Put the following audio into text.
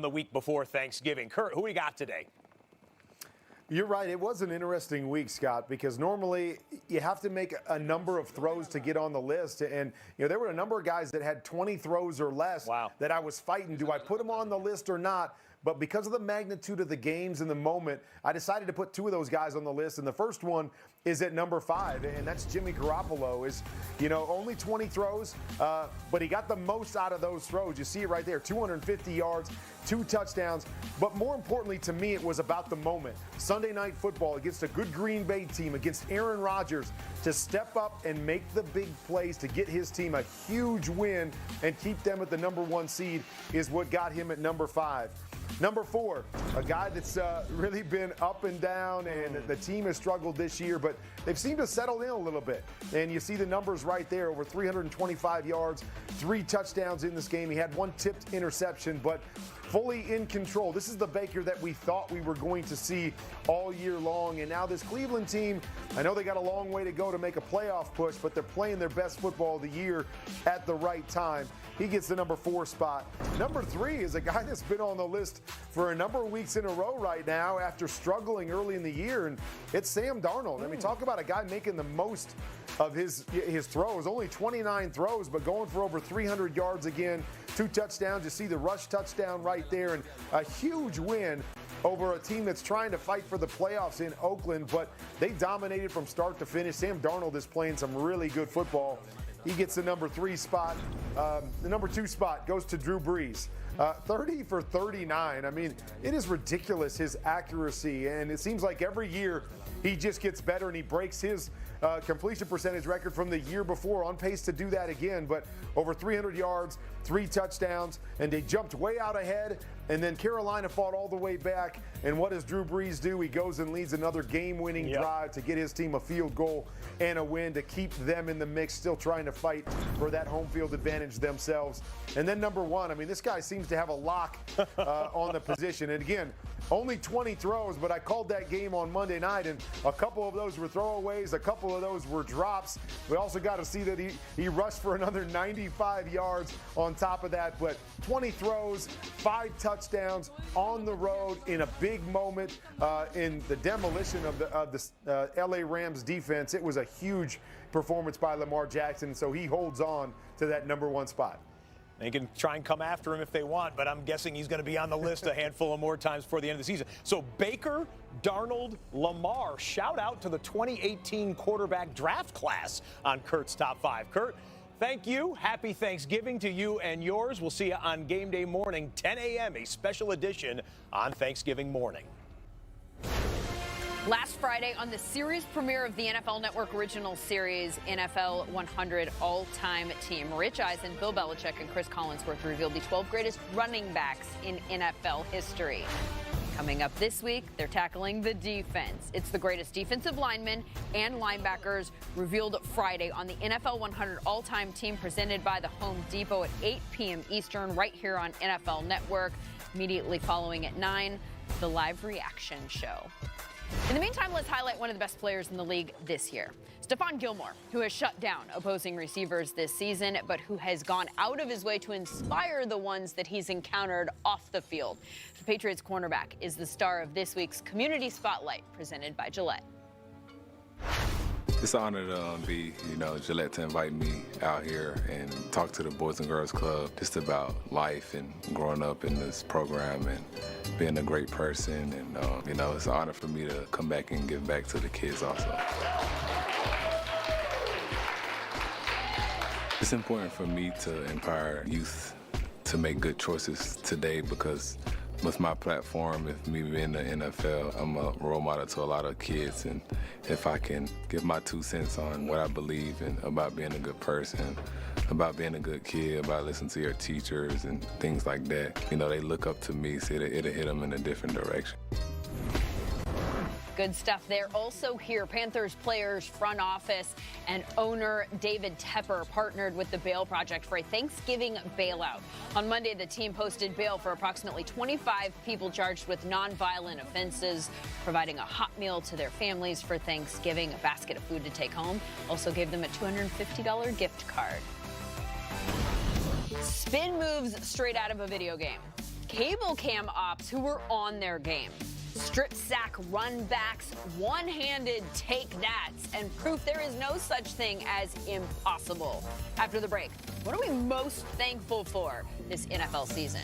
The week before Thanksgiving. Kurt, who we got today? You're right. It was an interesting week, Scott, because normally you have to make a number of throws to get on the list. And, there were a number of guys that had 20 throws or less that I was fighting. Do I put them on the list or not? But because of the magnitude of the games in the moment, I decided to put two of those guys on the list. And the first one is at number 5, and that's Jimmy Garoppolo. Is, only 20 throws, but he got the most out of those throws. You see it right there, 250 yards, 2 touchdowns. But more importantly to me, it was about the moment. Sunday Night Football against a good Green Bay team, against Aaron Rodgers, to step up and make the big plays to get his team a huge win and keep them at the number 1 seed is what got him at number 5. Number 4, a guy that's really been up and down, and the team has struggled this year, but they've seemed to settle in a little bit. And you see the numbers right there, over 325 yards, 3 touchdowns in this game. He had 1 tipped interception, but fully in control. This is the Baker that we thought we were going to see all year long. And now this Cleveland team, I know they got a long way to go to make a playoff push, but they're playing their best football of the year at the right time. He gets the number 4 spot. Number 3 is a guy that's been on the list for a number of weeks in a row right now after struggling early in the year, and it's Sam Darnold. I mean, talk about a guy making the most of his throws. Only 29 throws, but going for over 300 yards again, 2 touchdowns. You see the rush touchdown right there, and a huge win over a team that's trying to fight for the playoffs in Oakland, but they dominated from start to finish. Sam Darnold is playing some really good football. He gets the number 3 spot. The number 2 spot goes to Drew Brees. 30 for 39. I mean, it is ridiculous, his accuracy. And it seems like every year he just gets better and he breaks his completion percentage record from the year before, on pace to do that again. But over 300 yards, 3 touchdowns, and they jumped way out ahead. And then Carolina fought all the way back. And what does Drew Brees do? He goes and leads another game-winning drive to get his team a field goal and a win to keep them in the mix, still trying to fight for that home field advantage themselves. And then number 1, I mean, this guy seems to have a lock on the position. And again, only 20 throws, but I called that game on Monday night, and a couple of those were throwaways, a couple of those were drops. We also got to see that he rushed for another 95 yards on top of that, but 20 throws, 5 touchdowns on the road in a big moment in the demolition of the LA Rams defense. It was a huge performance by Lamar Jackson, so he holds on to that number 1 spot. They can try and come after him if they want, but I'm guessing he's going to be on the list a handful of more times before the end of the season. So Baker, Darnold, Lamar, shout out to the 2018 quarterback draft class on Kurt's Top 5. Kurt, thank you. Happy Thanksgiving to you and yours. We'll see you on game day morning, 10 a.m., a special edition on Thanksgiving morning. Last Friday, on the series premiere of the NFL Network original series, NFL 100 All-Time Team, Rich Eisen, Bill Belichick, and Chris Collinsworth revealed the 12 greatest running backs in NFL history. Coming up this week, they're tackling the defense. It's the greatest defensive linemen and linebackers revealed Friday on the NFL 100 All-Time Team, presented by the Home Depot at 8 p.m. Eastern, right here on NFL Network. Immediately following at 9, the live reaction show. In the meantime, let's highlight one of the best players in the league this year. Stephon Gilmore, who has shut down opposing receivers this season, but who has gone out of his way to inspire the ones that he's encountered off the field. The Patriots cornerback is the star of this week's Community Spotlight, presented by Gillette. It's an honor to be, Gillette, to invite me out here and talk to the Boys and Girls Club just about life and growing up in this program and being a great person. And, it's an honor for me to come back and give back to the kids also. It's important for me to empower youth to make good choices today, because with my platform, with me being in the NFL, I'm a role model to a lot of kids, and if I can give my 2 cents on what I believe in about being a good person, about being a good kid, about listening to your teachers and things like that, they look up to me, so it'll hit them in a different direction. Good stuff there. Also here, Panthers players, front office, and owner David Tepper partnered with the Bail Project for a Thanksgiving bailout. On Monday, the team posted bail for approximately 25 people charged with nonviolent offenses, providing a hot meal to their families for Thanksgiving, a basket of food to take home. Also gave them a $250 gift card. Spin moves straight out of a video game. cable cam ops who were on their game. Strip sack run backs, one-handed take that's, and proof there is no such thing as impossible. After the break, what are we most thankful for this NFL season?